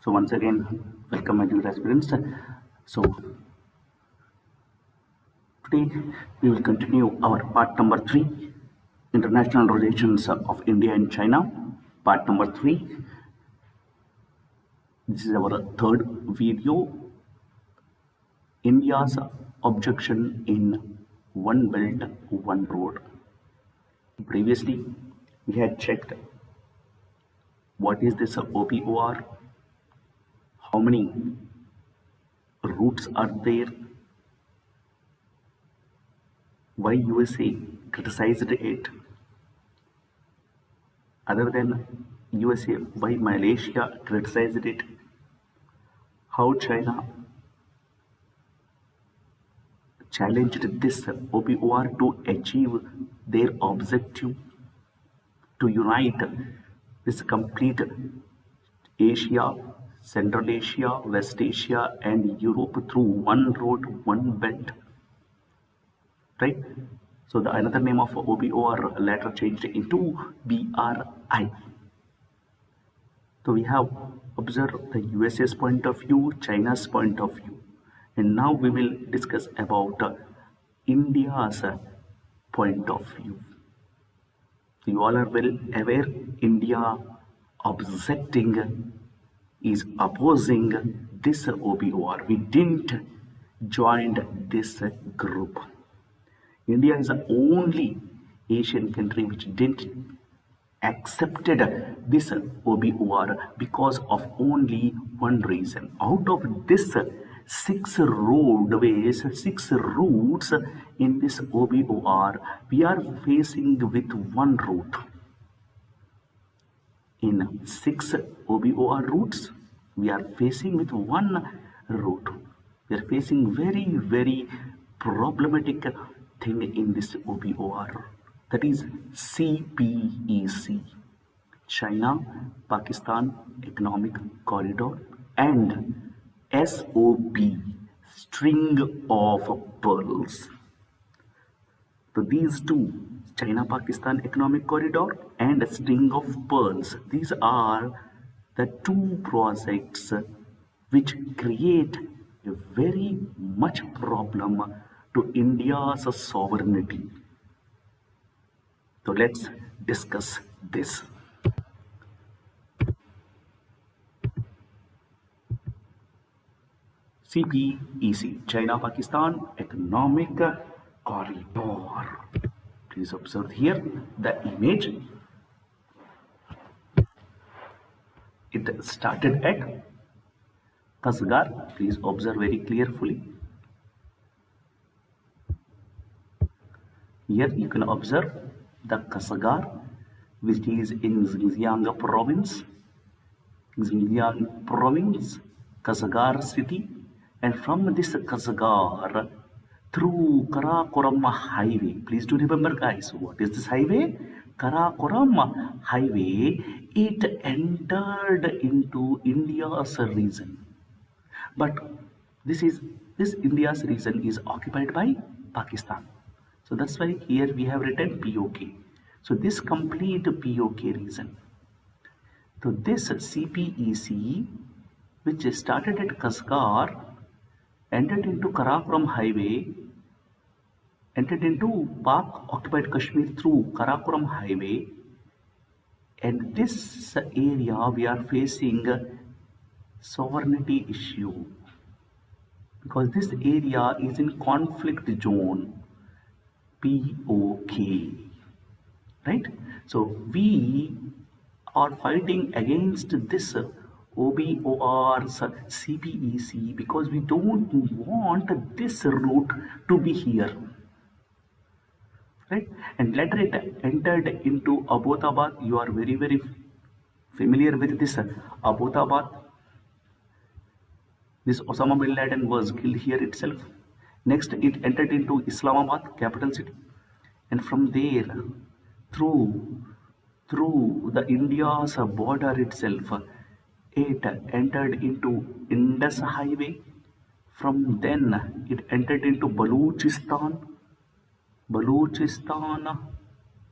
So once again, welcome my dear aspirants. So today we will continue our part number three, international relations of India and China. Part number three. This is our third video. India's objection in One Belt, One Road. Previously, we had checked what is this OPOR, how many routes are there, why USA criticized it, other than USA, why Malaysia criticized it, how China challenged this OPOR to achieve their objective to unite this complete Asia, Central Asia, West Asia, and Europe through one road, one belt. Right? So the another name of OPOR later changed into BRI. So we have observed the USA's point of view, China's point of view, and now we will discuss about India's point of view. You all are well aware India objecting is opposing this OPOR. We didn't join this group. India is the only Asian country which didn't accepted this OPOR because of only one reason. Out of this six roadways, six routes in this OPOR, we are facing with one route. In six OPOR routes, we are facing with one route. We are facing very problematic thing in this OPOR. That is CPEC, China Pakistan Economic Corridor, and SOP, String of Pearls. So these two, China Pakistan Economic Corridor and String of Pearls, these are the two projects which create a very much problem to India's sovereignty. So let's discuss this. CPEC, China-Pakistan Economic Corridor. Please observe here the image. It started at Kasgar. Please observe very carefully. Here you can observe the Kasgar, which is in Xinjiang province. Xinjiang province, Kasgar city, and from this Kasgar through Karakoram highway. Please do remember, guys, what is this highway? Karakoram highway. It entered into India's region, but this India's region is occupied by Pakistan. So that's why here we have written POK. So this complete POK region. So this CPEC, which started at Kasgar, entered into Karakoram highway, entered into Pak occupied Kashmir through Karakoram highway, and this area we are facing sovereignty issue because this area is in conflict zone, POK, right? So we are fighting against this OBOR's CPEC because we don't want this route to be here, right? And later it entered into Abbottabad. You are very familiar with this Abbottabad. This Osama bin Laden was killed here itself. Next, it entered into Islamabad, capital city, and from there, through the India's border itself, it entered into Indus Highway. From then, it entered into Balochistan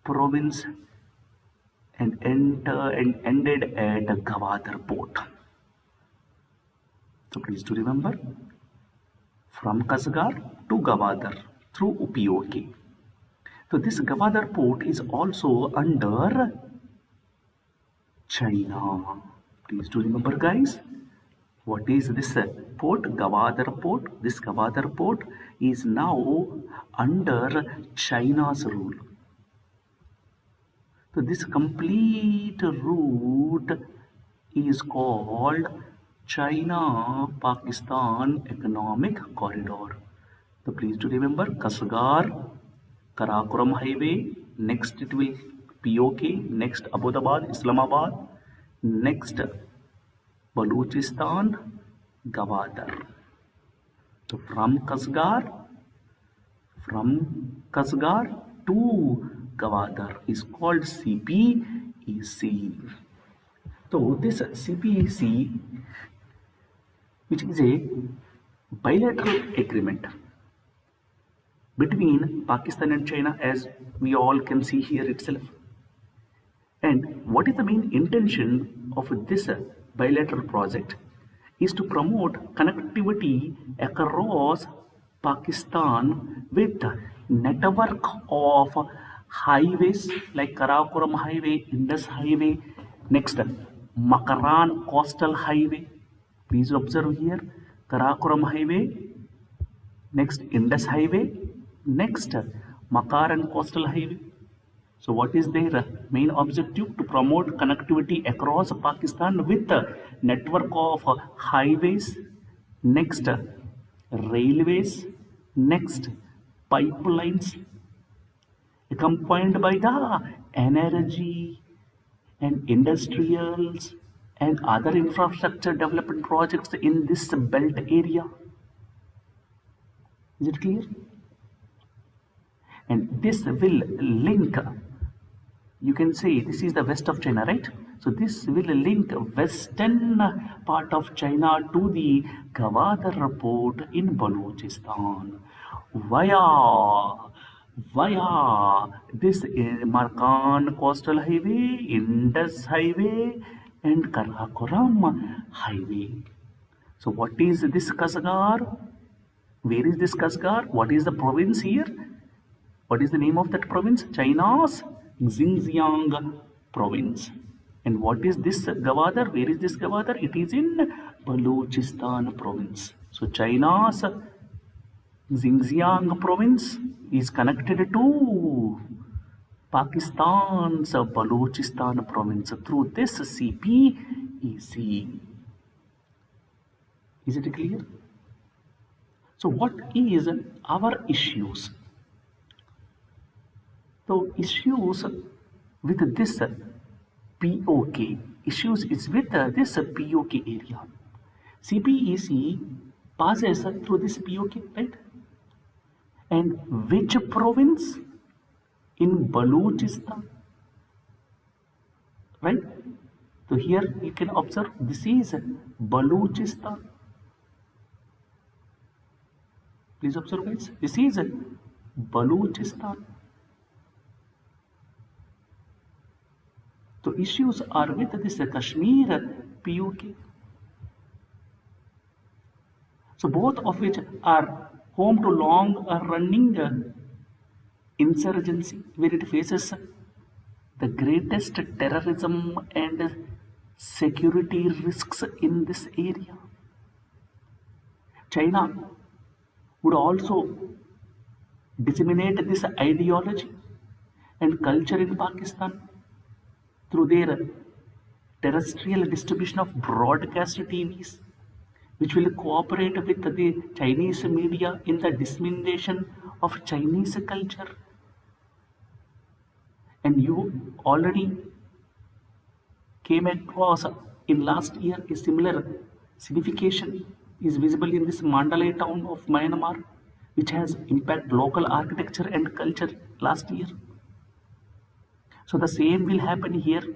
province, and ended at Gwadar port. So please do remember, from Kasgar to Gwadar through POK. So this Gwadar port is also under China. Please do remember, guys. What is this port? Gwadar port. This Gwadar port is now under China's rule. So this complete route is called China-Pakistan Economic Corridor. So please do remember, Kasgar, Karakoram Highway, next it will POK, next Abbottabad, Islamabad, next Balochistan, Gwadar. So from Kasgar to Gwadar is called CPEC. So this CPEC, which is a bilateral agreement between Pakistan and China, as we all can see here itself. And what is the main intention of this bilateral project is to promote connectivity across Pakistan with network of highways like Karakoram Highway, Indus Highway, next Makaran Coastal Highway. Please observe here, Karakoram Highway, next Indus Highway, next Makaran Coastal Highway. So what is their main objective? To promote connectivity across Pakistan with a network of highways, next railways, next pipelines, accompanied by the energy and industrials and other infrastructure development projects in this belt area. Is it clear? And this will link, you can say this is the west of China, right? So this will link western part of China to the Gwadar port in Balochistan via this Markan Coastal Highway, Indus Highway, and Karakoram Highway. So what is this Kasgar? Where is this Kasgar? What is the province here? What is the name of that province? China's Xinjiang province. And what is this Gwadar? Where is this Gwadar? It is in Balochistan province. So China's Xinjiang province is connected to Pakistan's Balochistan province through this CPEC. Is it clear? So what is our issues? So issues with this POK, issues is with this POK area. CPEC passes through this POK, right? And which province? In Balochistan, right? So here you can observe this is Balochistan. Please observe, guys. This is Balochistan. So issues are with this Kashmir POK. So both of which are home to long running insurgency, where it faces the greatest terrorism and security risks in this area. China would also disseminate this ideology and culture in Pakistan through their terrestrial distribution of broadcast TVs, which will cooperate with the Chinese media in the dissemination of Chinese culture. And you already came across in last year a similar signification is visible in this Mandalay town of Myanmar, which has impacted local architecture and culture last year. So the same will happen here.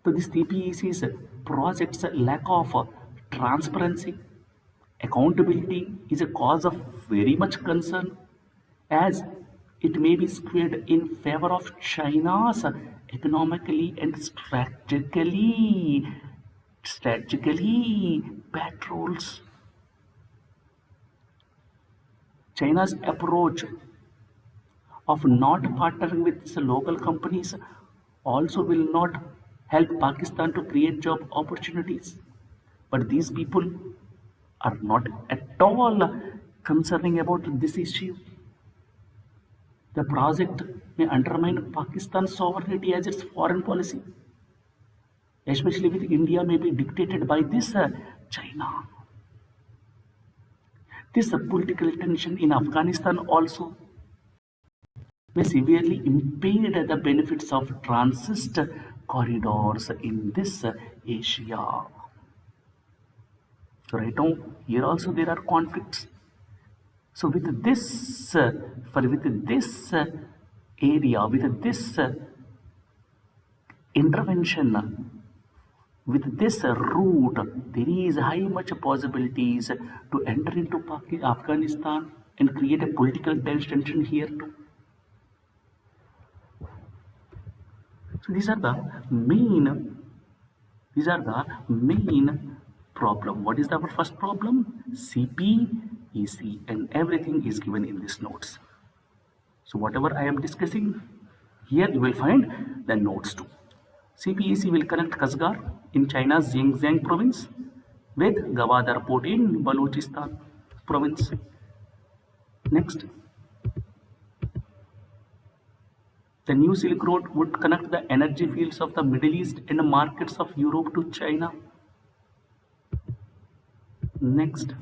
So this CPEC's project's lack of transparency, accountability is a cause of very much concern, as it may be skewed in favor of China's economically and strategically strategically patrols. China's approach of not partnering with its local companies also will not help Pakistan to create job opportunities. But these people are not at all concerning about this issue. The project may undermine Pakistan's sovereignty as its foreign policy, especially with India may be dictated by this China. This political tension in Afghanistan also may severely impede the benefits of transit corridors in this Asia. So right now, here also there are conflicts. So with this, with this area, with this intervention, with this route, there is high much possibilities to enter into Afghanistan and create a political tension here too. So these are the main problem. What is our first problem? CPEC, and everything is given in these notes. So whatever I am discussing here, you will find the notes too. CPEC will connect Kasgar in China's Xinjiang province with Gwadar port in Balochistan province. Next, the new Silk Road would connect the energy fields of the Middle East and the markets of Europe to China. Next,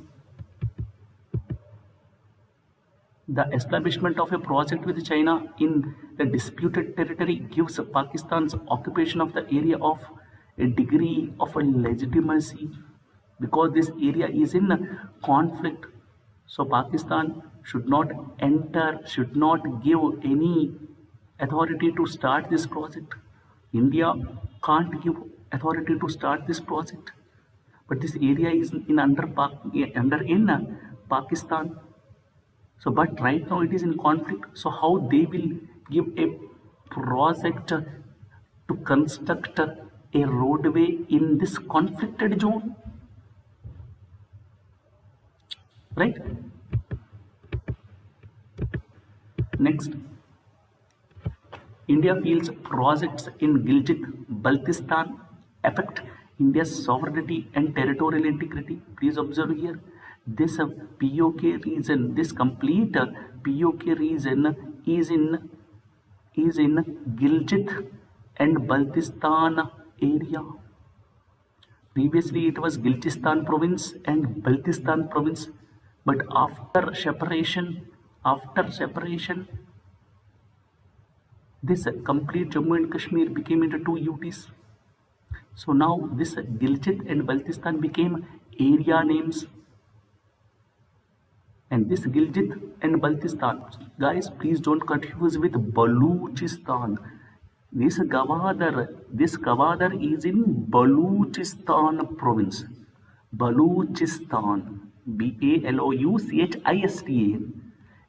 the establishment of a project with China in the disputed territory gives Pakistan's occupation of the area of a degree of a legitimacy because this area is in conflict. So Pakistan should not enter, should not give any authority to start this project. India can't give authority to start this project. But this area is under in Pakistan. So, but right now it is in conflict. So, how they will give a project to construct a roadway in this conflicted zone, right? Next, India feels projects in Gilgit-Baltistan affect India's sovereignty and territorial integrity. Please observe here. This POK region, this complete POK region is in Gilgit and Baltistan area. Previously, it was Gilchistan province and Baltistan province, but after separation, this complete Jammu and Kashmir became into two UTs. So now this Gilgit and Baltistan became area names. And this Gilgit and Baltistan, guys, please don't confuse with Baluchistan. This Gwadar is in Baluchistan province. Baluchistan, Baluchistan,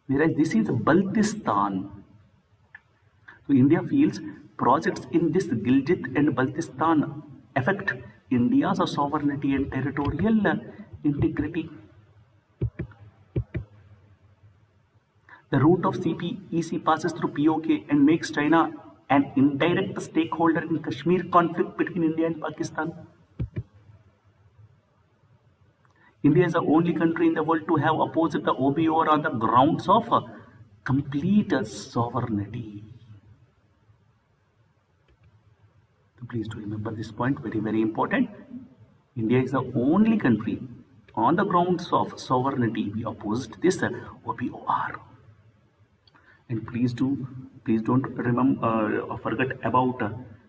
whereas this is Baltistan. So India feels projects in this Gilgit and Baltistan affect India's sovereignty and territorial integrity. The route of CPEC passes through POK and makes China an indirect stakeholder in Kashmir conflict between India and Pakistan. India is the only country in the world to have opposed the OBOR on the grounds of complete sovereignty. So please do remember this point, very, very important. India is the only country on the grounds of sovereignty we opposed this OBOR. And please don't forget about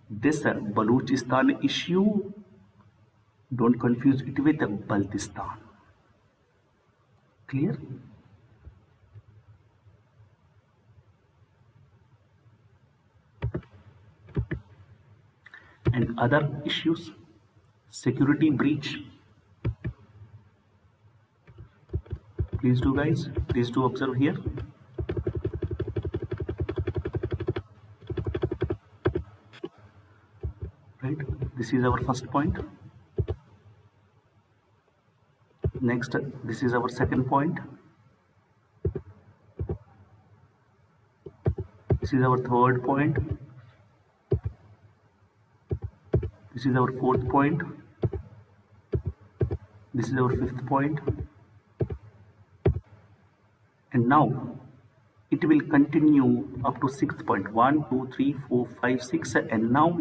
this Baluchistan issue. Don't confuse it with Baltistan. Clear? And other issues, security breach. Please do, guys, please do observe here. Right, this is our first point. Next, this is our second point. This is our third point. This is our fourth point. This is our fifth point. And now it will continue up to sixth point. 1, 2, 3, 4, 5, 6, and now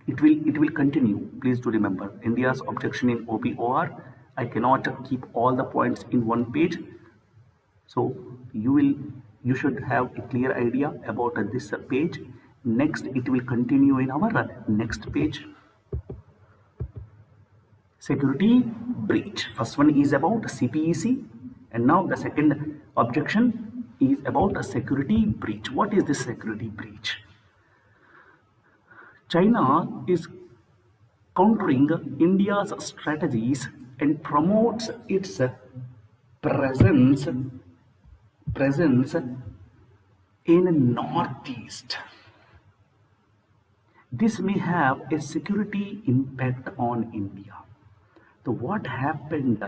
it will continue. Please do remember India's objection in OBOR. I cannot keep all the points in one page. So you should have a clear idea about this page. Next, it will continue in our next page. Security breach. First one is about CPEC, and now the second objection is about a security breach. What is this security breach? China is countering India's strategies and promotes its presence in Northeast. This may have a security impact on India. So what happened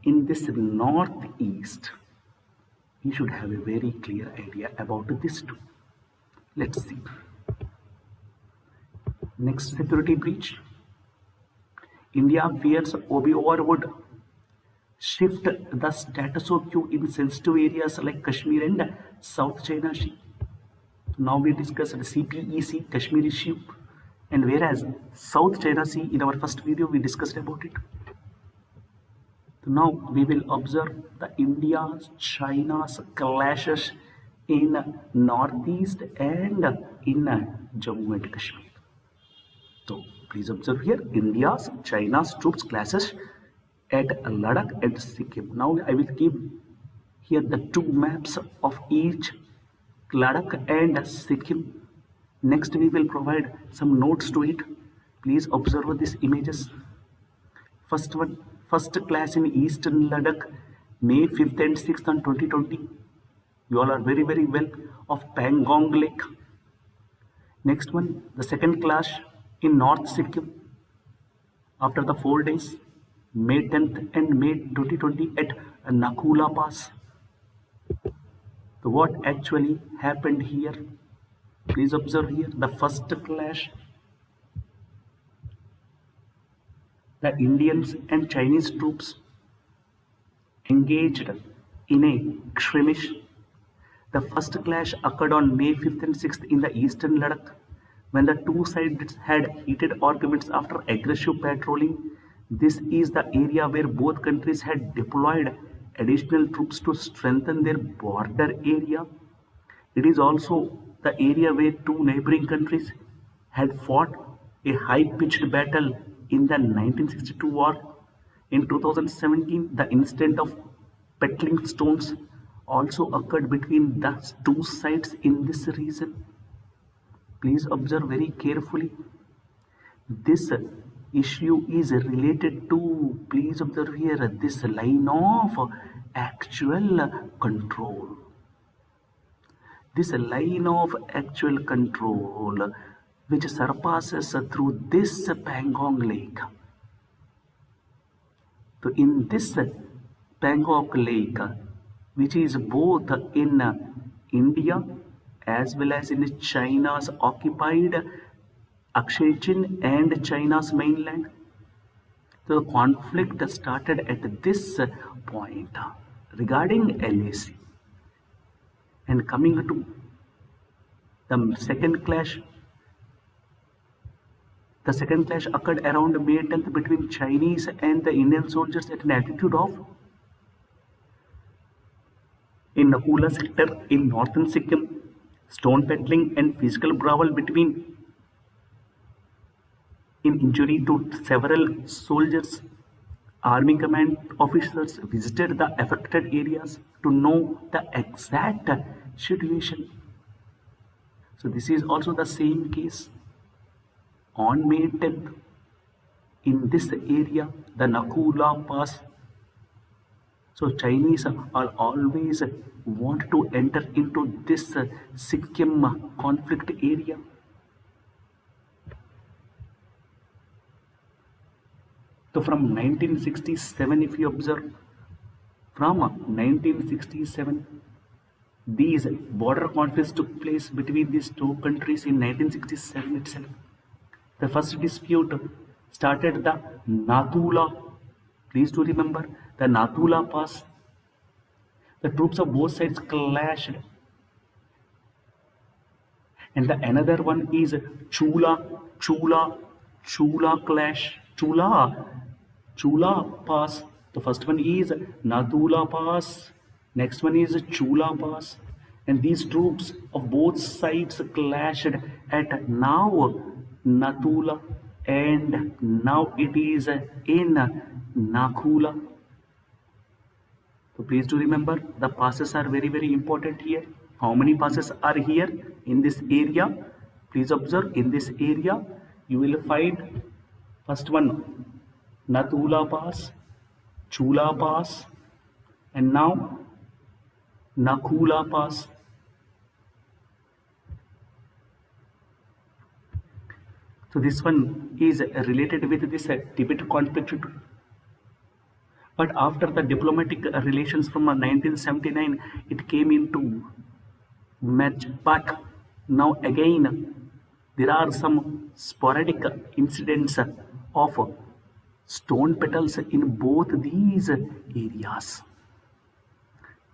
in this Northeast? You should have a very clear idea about this too. Let's see. Next security breach. India fears OBOR would shift the status quo in sensitive areas like Kashmir and South China Sea. Now we discussed CPEC, Kashmir issue, and whereas South China Sea in our first video we discussed about it. So now we will observe the India-China's clashes in Northeast and in Jammu and Kashmir. So please observe here India-China's troops clashes at Ladakh and Sikkim. Now I will give here the two maps of each Ladakh and Sikkim. Next we will provide some notes to it. Please observe these images. First one, first class in Eastern Ladakh, May 5th and 6th on 2020. You all are very well of Pangong Lake. Next one, the second clash in North Sikkim after the 4 days, May 10th and May 2020 at Nakula Pass. So what actually happened here? Please observe here the first clash. The Indians and Chinese troops engaged in a skirmish. The first clash occurred on May 5th and 6th in the Eastern Ladakh when the two sides had heated arguments after aggressive patrolling. This is the area where both countries had deployed additional troops to strengthen their border area. It is also the area where two neighboring countries had fought a high-pitched battle in the 1962 war. In 2017, the incident of peddling stones also occurred between the two sides in this region. Please observe very carefully. This issue is related to, please observe here, this line of actual control. This line of actual control which surpasses through this Pangong Lake. So in this Pangong Lake, which is both in India as well as in China's occupied Akshay Chin and China's mainland. So the conflict started at this point regarding LAC. And coming to the second clash occurred around May 10th between Chinese and the Indian soldiers at an altitude of in Nakula sector in northern Sikkim. Stone peddling and physical brawl between in injury to several soldiers. Army command officers visited the affected areas to know the exact situation. So this is also the same case. On May 10th, in this area, the Nakula Pass. So Chinese are always want to enter into this Sikkim conflict area. So from 1967, if you observe, from 1967, these border conflicts took place between these two countries in 1967 itself. The first dispute started the Nathula. Please do remember the Nathula Pass. The troops of both sides clashed, and the another one is Chula, Chula clash, Chula Pass. The first one is Nathula Pass. Next one is Chula Pass. And these troops of both sides clashed at now Nathula, and now it is in Nakula. So please do remember the passes are very very important here. How many passes are here in this area? Please observe in this area you will find first one Nathula Pass, Chula Pass, and now Nakula Pass. So this one is related with this Tibet conflict. But after the diplomatic relations from 1979, it came into match. But now again, there are some sporadic incidents of stone petals in both these areas.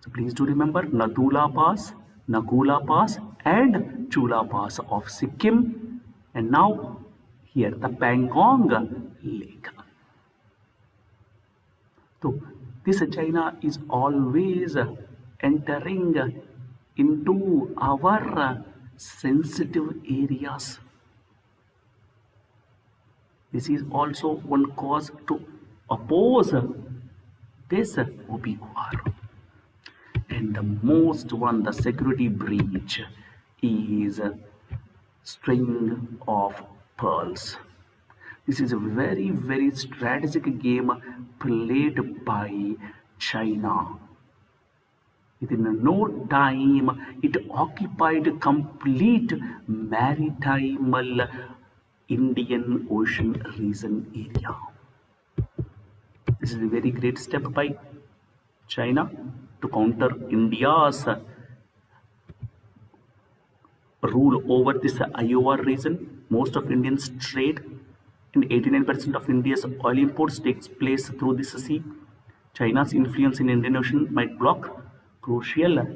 So please do remember Nathula Pass, Nakula Pass, and Chula Pass of Sikkim, and now here the Pangong Lake. So this China is always entering into our sensitive areas. This is also one cause to oppose this OPOR. And the most one, the security breach, is string of pearls. This is a very very strategic game played by China. Within no time, it occupied complete maritime Indian Ocean region area. This is a very great step by China to counter India's rule over this IOR region. Most of Indians trade and 89% of India's oil imports takes place through this sea. China's influence in Indian Ocean might block crucial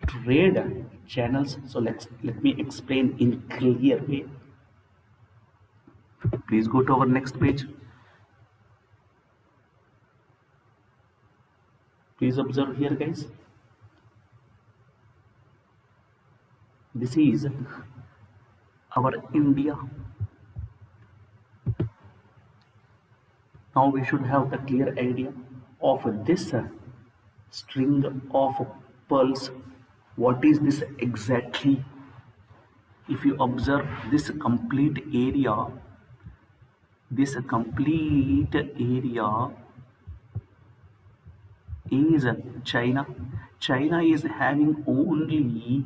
trade channels. So let me explain in clear way. Please go to our next page. Please observe here, guys. This is our India. Now we should have the clear idea of this string of pearls. What is this exactly? If you observe this complete area is China. China is having only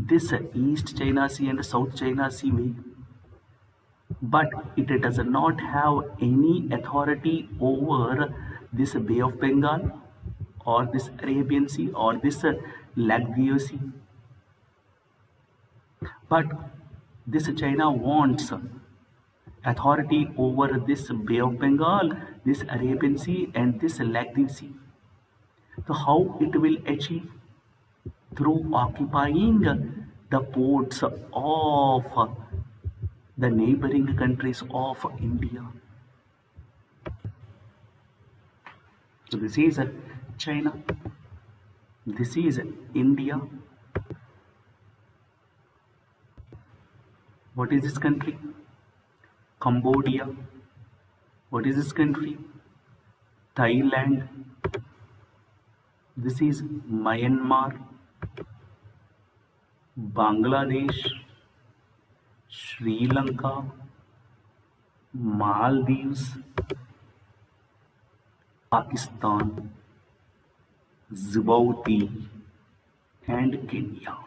this East China Sea and South China Sea way, but it does not have any authority over this Bay of Bengal or this Arabian Sea or this Lagdio Sea. But this China wants authority over this Bay of Bengal, this Arabian Sea, and this Lagdio Sea. So how it will achieve? Through occupying the ports of the neighboring countries of India. So this is China. This is India. What is this country? Cambodia. What is this country? Thailand. This is Myanmar, Bangladesh, Sri Lanka, Maldives, Pakistan, Djibouti, and Kenya.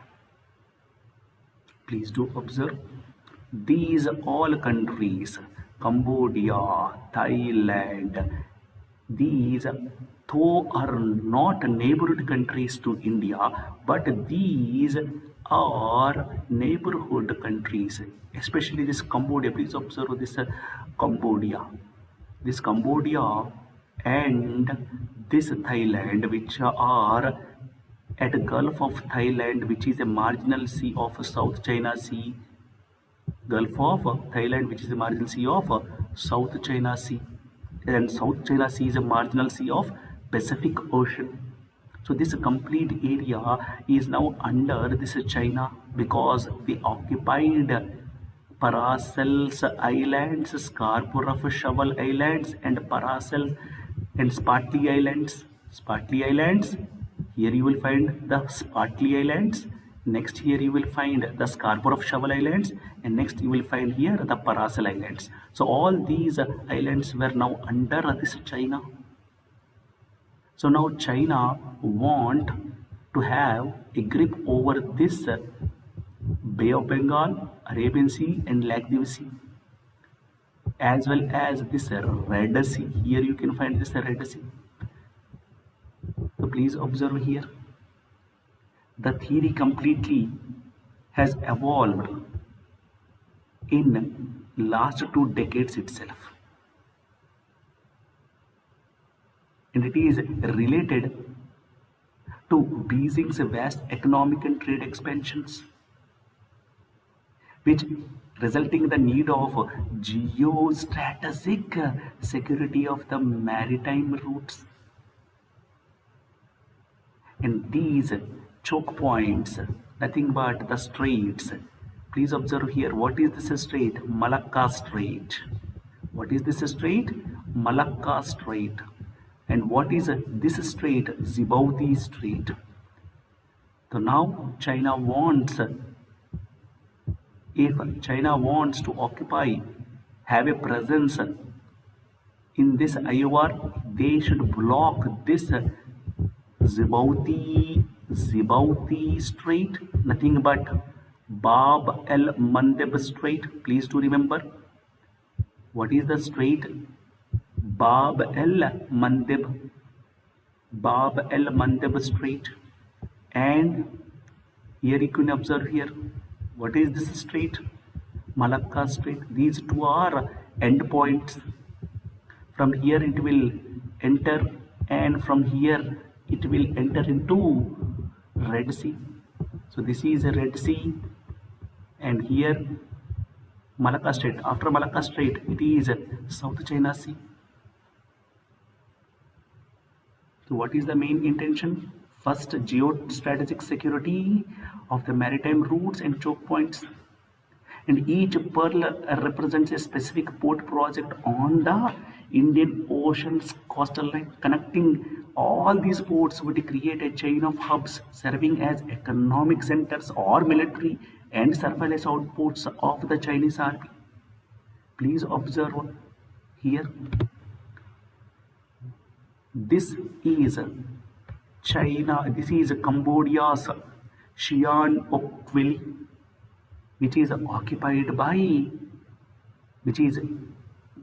Please do observe these all countries Cambodia, Thailand. These, though, are not neighborhood countries to India, but these are neighborhood countries, especially this Cambodia. Please observe this Cambodia. This Cambodia and this Thailand, which are at Gulf of Thailand, which is a marginal sea of South China Sea, Gulf of Thailand, which is a marginal sea of South China Sea, and South China Sea is a marginal sea of Pacific Ocean. So this complete area is now under this China because they occupied Paracels Islands, Scarborough Shovel Islands, and Paracel and Spratly Islands. Spratly Islands. Here you will find the Spratly Islands. Next here you will find the Scarborough Shovel Islands, and next you will find here the Paracel Islands. So all these islands were now under this China. So now China want to have a grip over this Bay of Bengal, Arabian Sea, and Lakshadweep Sea, as well as this Red Sea. Here you can find this Red Sea. So please observe here. The theory completely has evolved in last 2 decades itself, and it is related to Beijing's vast economic and trade expansions, which resulting in the need of geostrategic security of the maritime routes. And these choke points, nothing but the straits. Please observe here, what is this strait? Malacca Strait. What is this strait? Malacca Strait. And what is this strait? Djibouti Strait. So now China wants, if China wants to occupy, have a presence in this IOR, they should block this Djibouti Strait, nothing but Bab el Mandeb Strait. Please do remember, what is the strait? Bab el Mandeb, Bab el Mandeb Strait. And here you can observe here, what is this strait? Malacca Strait. These two are endpoints. From here it will enter, and from here it will enter into Red Sea. So this is a Red Sea, and here Malacca Strait. After Malacca Strait, it is South China Sea. So what is the main intention? First, geostrategic security of the maritime routes and choke points. And each pearl represents a specific port project on the Indian Ocean's coastal line. Connecting all these ports would create a chain of hubs serving as economic centers or military and surveillance outposts of the Chinese army. Please observe here. This is China, this is Cambodia's Sihanouk Valley, which is occupied by, which is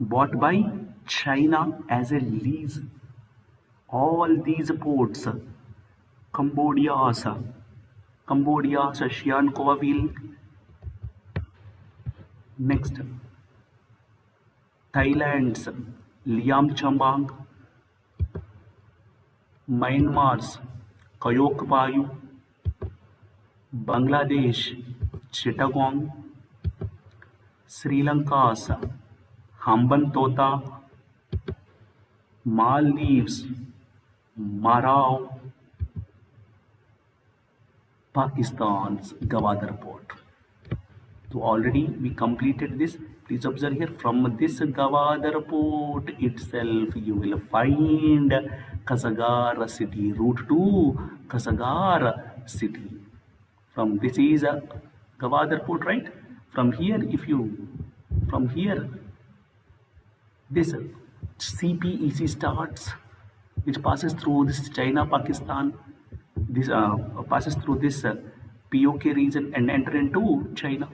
bought by China as a lease. All these ports, Cambodia's Sihanouk Valley. Next, Thailand's Liam Chambang, Myanmar's Kayok Bayu, Bangladesh Chittagong, Sri Lanka's Hambantota, Maldives Marau, Pakistan's Gwadar Port. So already we completed this. Please observe here, from this Gwadar Port itself you will find Kasagara city, route to Kasagara city. From this is a Gwadar Port, right? From here, this CPEC starts, which passes through this China, Pakistan. This passes through this POK region and enter into China.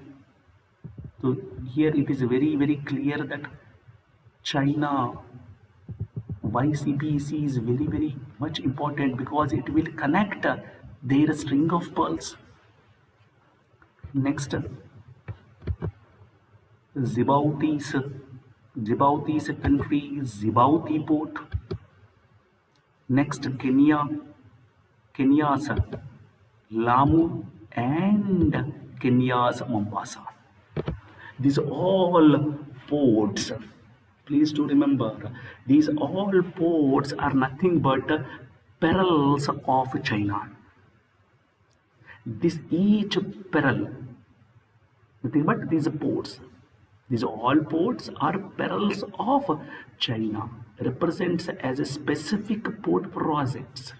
So here it is very, very clear that China, why CBEC is very, very much important? Because it will connect their string of pearls. Next, Djibouti's Djibouti's country, Djibouti port. Next, Kenya's Lamu and Kenya's Mombasa. These all ports, please do remember, these all ports are nothing but perils of China. This each peril, nothing but these ports. These all ports are perils of China, represents as a specific port projects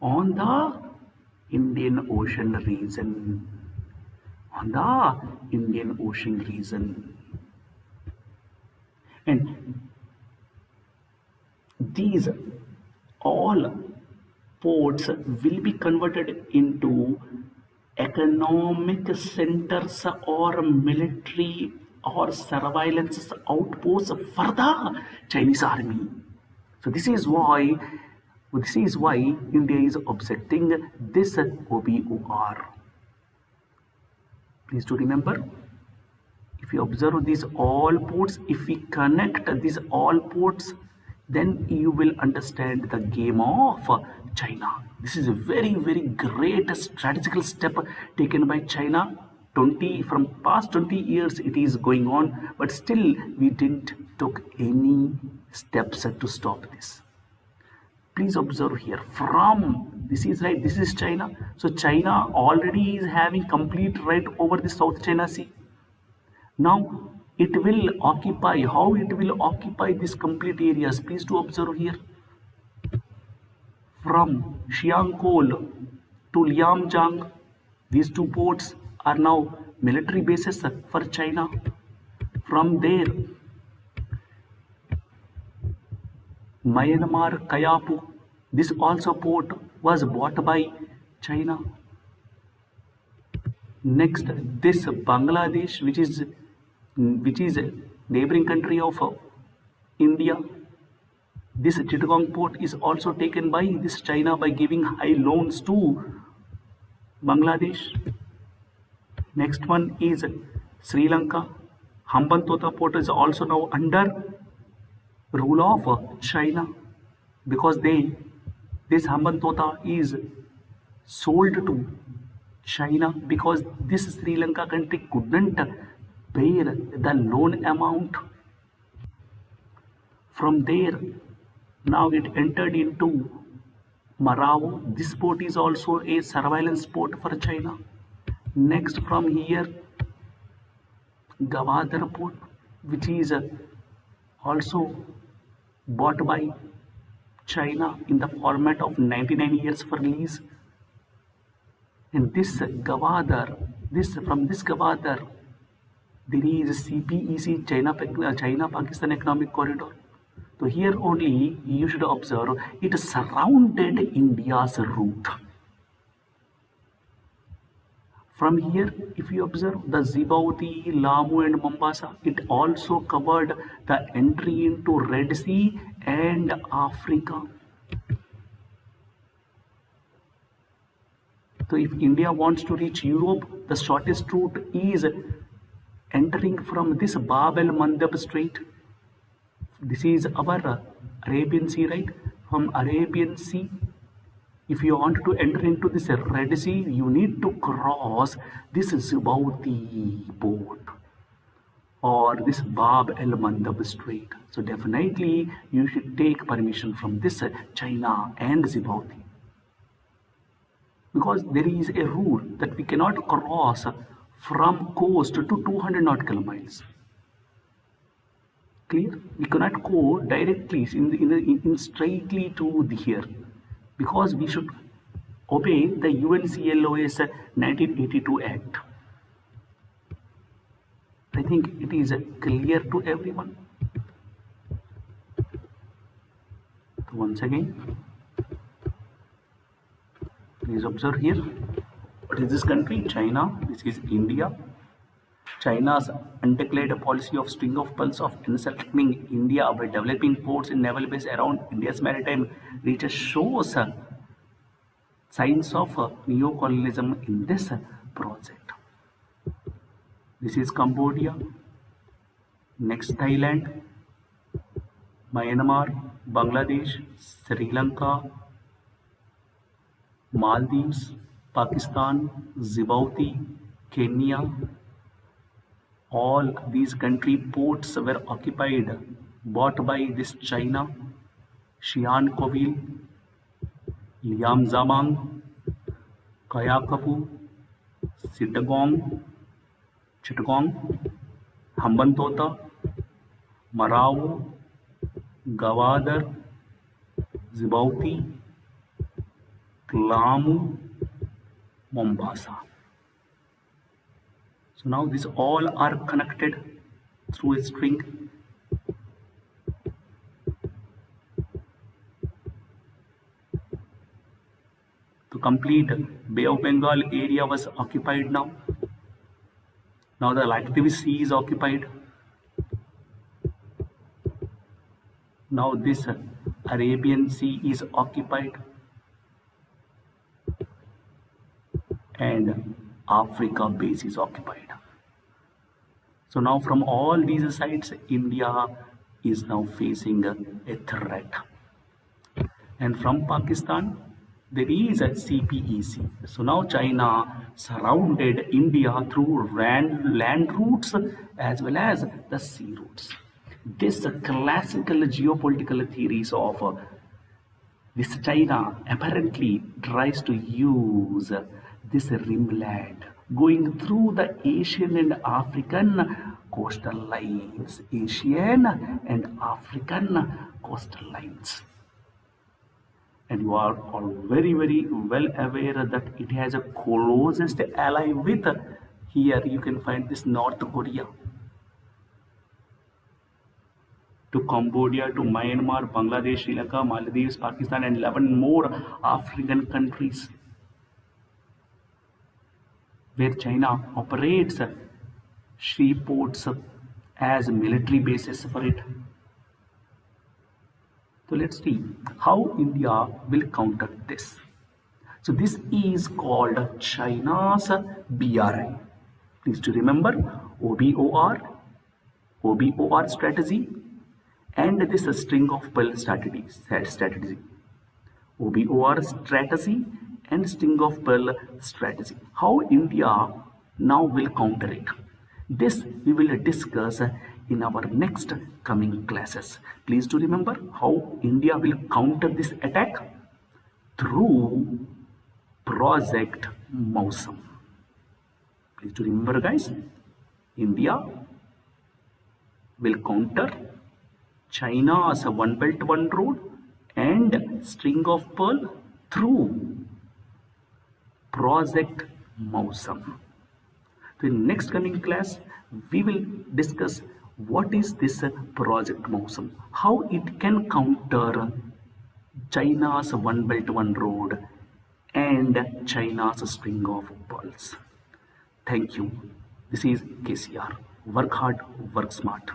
on the Indian Ocean region. On the Indian Ocean region. And these all ports will be converted into economic centers or military or surveillance outposts for the Chinese army. So this is why India is objecting this OBOR. Please do remember, if you observe these all ports, if we connect these all ports, then you will understand the game of China. This is a very, very great strategical step taken by China. From past 20 years it is going on, but still we didn't took any steps to stop this. Please observe here, from this is right, this is China. So China already is having complete right over the South China Sea. Now it will occupy, how it will occupy these complete areas, please do observe here. From Xiangkol to Lianjiang, these two ports are now military bases for China. From there, Myanmar Kayapu, this also port was bought by China. Next, this Bangladesh, which is a neighboring country of India. This Chittagong port is also taken by this China by giving high loans to Bangladesh. Next one is Sri Lanka. Hambantota port is also now under rule of China, because this Hambantota is sold to China because this Sri Lanka country couldn't pay the loan amount. From there, now it entered into Marao. This port is also a surveillance port for China. Next, from here, Gwadar port, which is also bought by China in the format of 99 years for lease. And this Gwadar, from this Gwadar, there is CPEC, China-Pakistan Economic Corridor. So here only you should observe it surrounded India's route. From here, if you observe the Djibouti, Lamu and Mombasa, it also covered the entry into Red Sea and Africa. So if India wants to reach Europe, the shortest route is entering from this Bab el Mandab Strait. This is our Arabian Sea, right? From Arabian Sea, if you want to enter into this Red Sea, you need to cross this Djibouti port or this Bab el Mandab Strait. So definitely you should take permission from this China and Djibouti, because there is a rule that we cannot cross from coast to 200 nautical miles. Clear? We cannot go directly in straightly to here, because we should obey the UNCLOS 1982 Act. I think it is clear to everyone. So once again, please observe here. What is this country? China. This is India. China's undeclared policy of string of pearls of encircling India by developing ports in naval base around India's maritime reaches shows signs of neocolonialism in this project. This is Cambodia, next Thailand, Myanmar, Bangladesh, Sri Lanka, Maldives, Pakistan, Djibouti, Kenya. All these country ports were occupied, bought by this China, Xi'an Kobil, Liam Zamang, Kayakapu, Chittagong, Hambantota, Marao, Gwadar, Djibouti, Lamu, Mombasa. So now these all are connected through a string. To complete Bay of Bengal area was occupied now. Now the Lakshadweep Sea is occupied. Now this Arabian Sea is occupied. And Africa base is occupied. So now from all these sides, India is now facing a threat. And from Pakistan, there is a CPEC. So now China surrounded India through land routes as well as the sea routes. This classical geopolitical theories of this China apparently tries to use this rimland going through the Asian and African coastal lines. Asian and African coastal lines. And you are all very well aware that it has a closest ally with, here you can find this North Korea, to Cambodia, to Myanmar, Bangladesh, Sri Lanka, Maldives, Pakistan, and 11 more African countries where China operates seaports as military bases for it. So let's see how India will counter this. So this is called China's BRI. Please to remember OBOR strategy, and this string of pearl strategy. OBOR strategy and string of pearl strategy. How India now will counter it. This we will discuss in our next coming classes. Please do remember how India will counter this attack through Project Mausam. Please do remember, guys, India will counter China's One Belt One Road and string of pearl through Project Mausam. So in next coming class, we will discuss what is this Project Mausam, how it can counter China's One Belt One Road and China's string of pearls. Thank you. This is KCR. Work hard, work smart.